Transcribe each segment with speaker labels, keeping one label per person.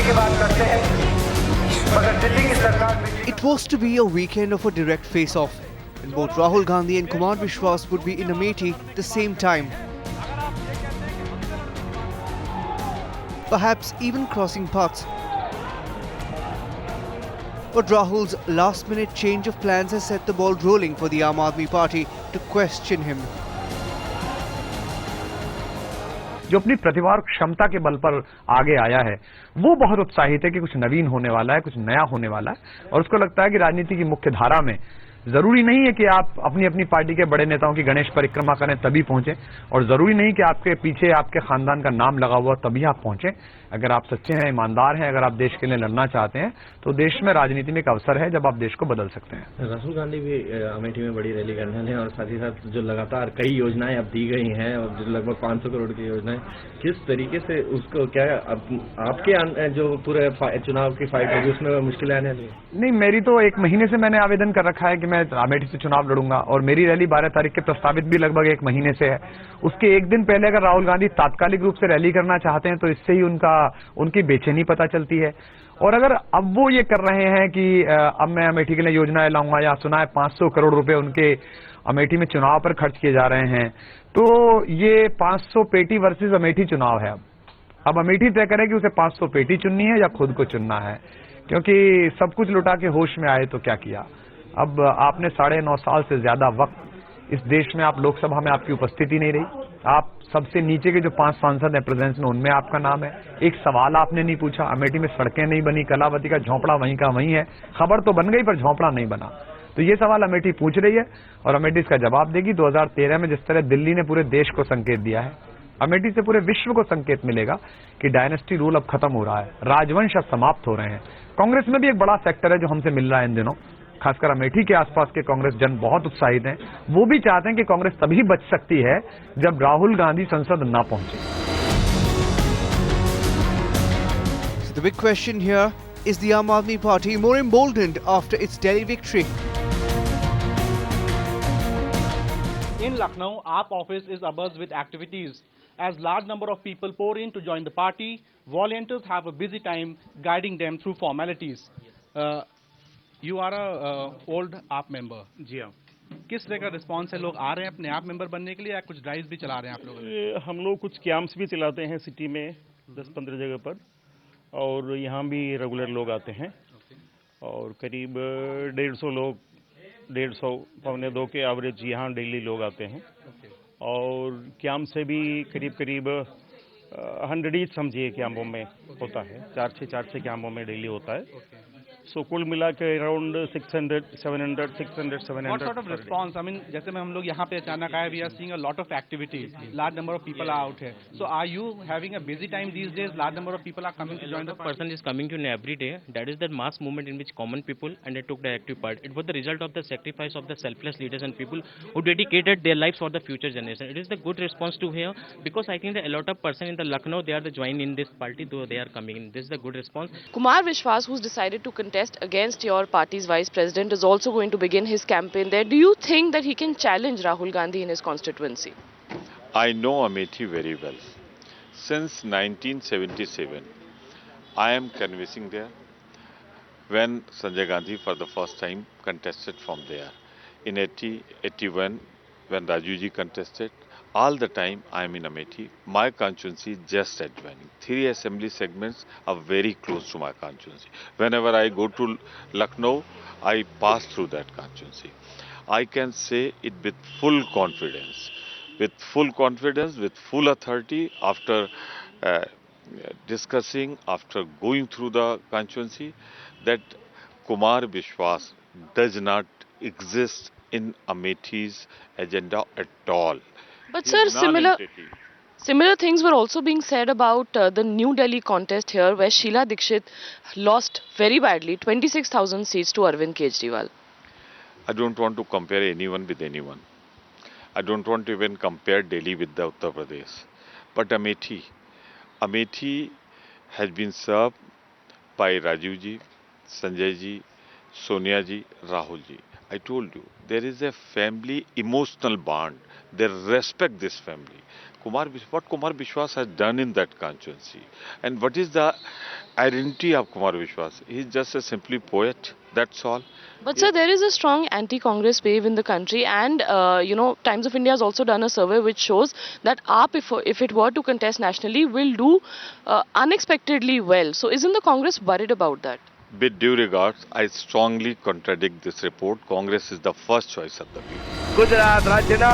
Speaker 1: की बात करते हैं, मगर दिल्ली की सरकार में
Speaker 2: It was to be a weekend of a direct face-off, and both Rahul Gandhi and Kumar Vishwas would be in Amethi at the same time. Perhaps even crossing paths. But Rahul's last-minute change of plans has set the ball rolling for the Aam Aadmi Party to question him.
Speaker 3: जो अपनी प्रतिभा और क्षमता के बल पर आगे आया है, वो बहुत उत्साहित है कि कुछ नवीन होने वाला है, कुछ नया होने वाला है, और उसको लगता है कि राजनीति की मुख्य धारा में जरूरी नहीं है कि आप अपनी अपनी पार्टी के बड़े नेताओं की गणेश परिक्रमा करें तभी पहुंचे, और जरूरी नहीं कि आपके पीछे आपके खानदान का नाम लगा हुआ तभी आप पहुंचे। अगर आप सच्चे हैं, ईमानदार हैं, अगर आप देश के लिए लड़ना चाहते हैं, तो देश में राजनीति में एक अवसर है जब आप देश को बदल सकते हैं।
Speaker 4: राहुल गांधी भी अमेठी में बड़ी रैली करने हैं, और साथ ही साथ जो लगातार कई योजनाएं अब दी गई हैं, और जो लगभग 500 करोड़ की योजनाएं, किस तरीके से उसको क्या आपके जो पूरे चुनाव की फाइट होगी उसमें मुश्किलें आने वाली?
Speaker 3: नहीं, मेरी तो 1 महीने से मैंने आवेदन कर रखा है कि मैं अमेठी से चुनाव लड़ूंगा, और मेरी रैली 12 तारीख के प्रस्तावित भी लगभग 1 महीने से है। उसके 1 दिन पहले अगर राहुल गांधी तात्कालिक रूप से रैली करना चाहते हैं तो इससे ही उनकी बेचैनी पता चलती है। और अगर अब वो ये कर रहे हैं कि अब मैं अमेठी के लिए योजनाएं लाऊंगा, या सुना है 500 करोड़ रुपए उनके अमेठी में चुनाव पर खर्च किए जा रहे हैं, तो ये 500 पेटी वर्सेस अमेठी चुनाव है। अब अमेठी तय करे कि उसे 500 पेटी चुननी है या खुद को चुनना है, क्योंकि सब कुछ लुटा के होश में आए तो क्या किया। अब आपने 9.5 साल से ज्यादा वक्त इस देश में, आप लोकसभा में आपकी उपस्थिति नहीं रही, आप सबसे नीचे के जो 5 सांसद हैं प्रेसिडेंट में, उनमें आपका नाम है, एक सवाल आपने नहीं पूछा, अमेठी में सड़कें नहीं बनी, कलावती का झोंपड़ा वहीं का वहीं है, खबर तो बन गई पर झोंपड़ा नहीं बना। तो ये सवाल अमेठी पूछ रही है और अमेठी इसका जवाब देगी। 2013 में जिस तरह दिल्ली ने पूरे देश को संकेत दिया है, अमेठी से पूरे विश्व को संकेत मिलेगा कि डायनेस्टी रूल अब खत्म हो रहा है, राजवंश अब समाप्त हो रहे हैं। कांग्रेस में भी एक बड़ा सेक्टर है जो हमसे मिल रहा है इन दिनों, खासकर अमेठी के आसपास के कांग्रेस जन बहुत उत्साहित हैं। वो भी चाहते हैं कि कांग्रेस तभी बच सकती है जब राहुल गांधी संसद न पहुंचे।
Speaker 2: So the big question here, is the Aam Aadmi Party more emboldened after its Delhi victory?
Speaker 5: In Lucknow, AAP office is abuzz with activities. As large number of people pour in to join the party, volunteers have a busy time guiding them through formalities. You are a old AAP member.
Speaker 6: जी हाँ,
Speaker 5: किस तरह का response है? लोग आ रहे हैं अपने आप मेंबर बनने के लिए, या कुछ ड्राइव भी चला रहे हैं आप लोग?
Speaker 6: हम लोग कुछ कैंप्स भी चलाते हैं सिटी में 10-15 जगह पर, और यहाँ भी रेगुलर लोग आते हैं, और करीब 150 लोग, 150 पौने 2 के एवरेज यहाँ डेली लोग आते हैं। और कैंप से भी करीब 100 ही समझिए कैंपों में होता है, 4 से कैंपों में डेली होता है। सो कुल मिला के around 600, 700।
Speaker 5: What sort of response? I mean, जैसे में हम लोग यहाँ पे अचानक आए, we are seeing a lot of activities. Large number of people are out here. So are you having a busy time these days? Large number of people are coming to join the party.
Speaker 7: Person is coming to in every day. That is the mass movement in which common people and they took the active part. It was the result of the sacrifice of the selfless leaders and people who dedicated their lives for the future generation. It is the good response to hear, because I think that a lot of person in the Lucknow, they are the join in this party, though they are coming in. This is the good response.
Speaker 8: Kumar Vishwas, who's decided to contest against your party's vice president, is also going to begin his campaign there. Do you think that he can challenge Rahul Gandhi in his constituency?
Speaker 9: I know Amethi very well. Since 1977, I am canvassing there. When Sanjay Gandhi for the first time contested from there, in 80, 81, when Rajiv ji contested, all the time I am in Amethi. My constituency just adjoining. 3 assembly segments are very close to my constituency. Whenever I go to Lucknow, I pass through that constituency. I can say it with full confidence, with full authority, after discussing, after going through the constituency, that Kumar Vishwas does not exist in Amethi's agenda at all.
Speaker 8: But sir, similar things were also being said about the New Delhi contest here, where Sheila Dikshit lost very badly, 26,000 seats to Arvind Kejriwal.
Speaker 9: I don't want to compare anyone with anyone. I don't want to even compare Delhi with the Uttar Pradesh. But Amethi has been served by Rajiv ji, Sanjay ji, Sonia ji, Rahul ji. I told you, there is a family emotional bond. They respect this family. What Kumar Vishwas has done in that constituency, and what is the identity of Kumar Vishwas? He is just a simply poet. That's all.
Speaker 8: But sir, there is a strong anti-Congress wave in the country, and Times of India has also done a survey which shows that AAP, if it were to contest nationally, will do unexpectedly well. So isn't the Congress worried about that?
Speaker 9: With due regards, I strongly contradict this report. Congress is the first choice of the people.
Speaker 1: Gujarat રાજ્યના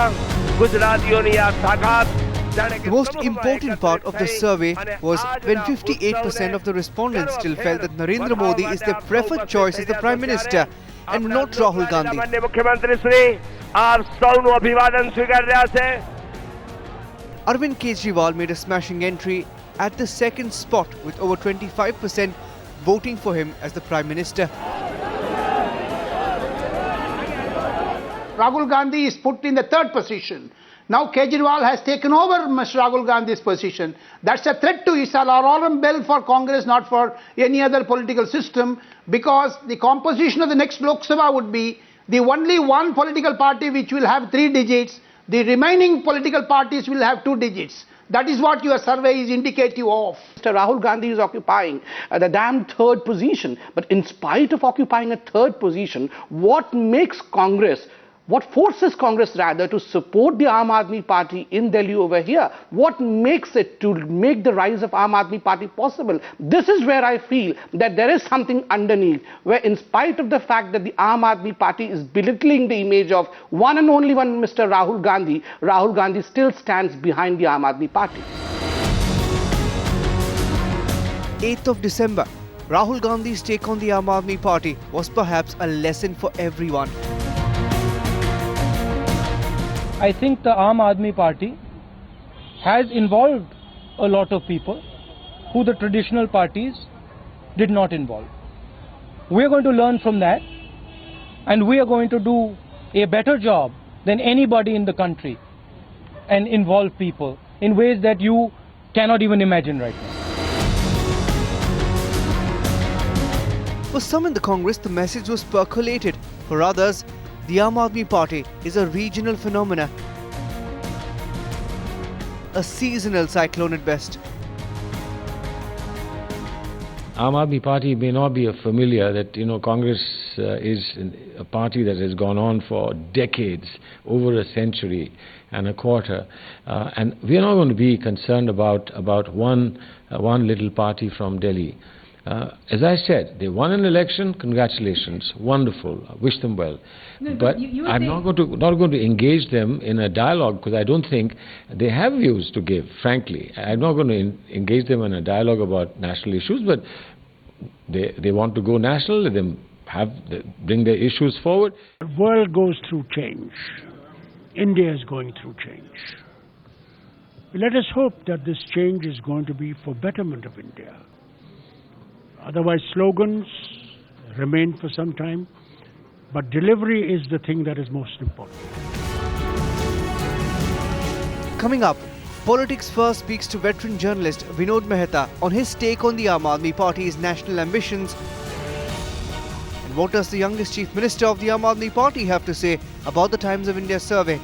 Speaker 1: ગુજરાતીઓની આ તાકાત.
Speaker 2: The most important part of the survey was when 58% of the respondents still felt that Narendra Modi is their preferred choice as the Prime Minister and not Rahul Gandhi.
Speaker 1: માનનીય મુખ્યમંત્રી શ્રી આપ સૌનું અભિવાદન સ્વીકાર રહ્યા છે.
Speaker 2: Arvind Kejriwal made a smashing entry at the second spot with over 25% voting for him as the Prime Minister.
Speaker 10: Rahul Gandhi is put in the third position. Now Kejriwal has taken over Mr. Rahul Gandhi's position. That's a threat to his alarm bell for Congress, not for any other political system, because the composition of the next Lok Sabha would be the only one political party which will have 3 digits. The remaining political parties will have 2 digits. That is what your survey is indicative of. Mr. Rahul Gandhi is occupying the damn third position. But in spite of occupying a third position, what forces Congress rather to support the Aam Aadmi Party in Delhi over here? What makes it to make the rise of Aam Aadmi Party possible? This is where I feel that there is something underneath, where in spite of the fact that the Aam Aadmi Party is belittling the image of one and only one Mr. Rahul Gandhi still stands behind the Aam Aadmi Party.
Speaker 2: 8th of December, Rahul Gandhi's take on the Aam Aadmi Party was perhaps a lesson for everyone.
Speaker 11: I think the Aam Aadmi Party has involved a lot of people who the traditional parties did not involve. We are going to learn from that, and we are going to do a better job than anybody in the country and involve people in ways that you cannot even imagine right now.
Speaker 2: For some in the Congress, the message was percolated. For others, the Aam Aadmi Party is a regional phenomenon, a seasonal cyclone at best.
Speaker 12: Aam Aadmi Party may not be a familiar that, Congress is a party that has gone on for decades, over a century and a quarter. And we are not going to be concerned about one little party from Delhi. As I said, they won an election. Congratulations, wonderful. I wish them well.
Speaker 13: No,
Speaker 12: but I'm not going to engage them in a dialogue, because I don't think they have views to give. Frankly, I'm not going to engage them in a dialogue about national issues. But they want to go national. Let them bring their issues forward.
Speaker 13: The world goes through change. India is going through change. Let us hope that this change is going to be for betterment of India. Otherwise, slogans remain for some time, but delivery is the thing that is most important.
Speaker 2: Coming up, Politics First speaks to veteran journalist Vinod Mehta on his take on the Aam Aadmi Party's national ambitions. And what does the youngest Chief Minister of the Aam Aadmi Party have to say about the Times of India survey?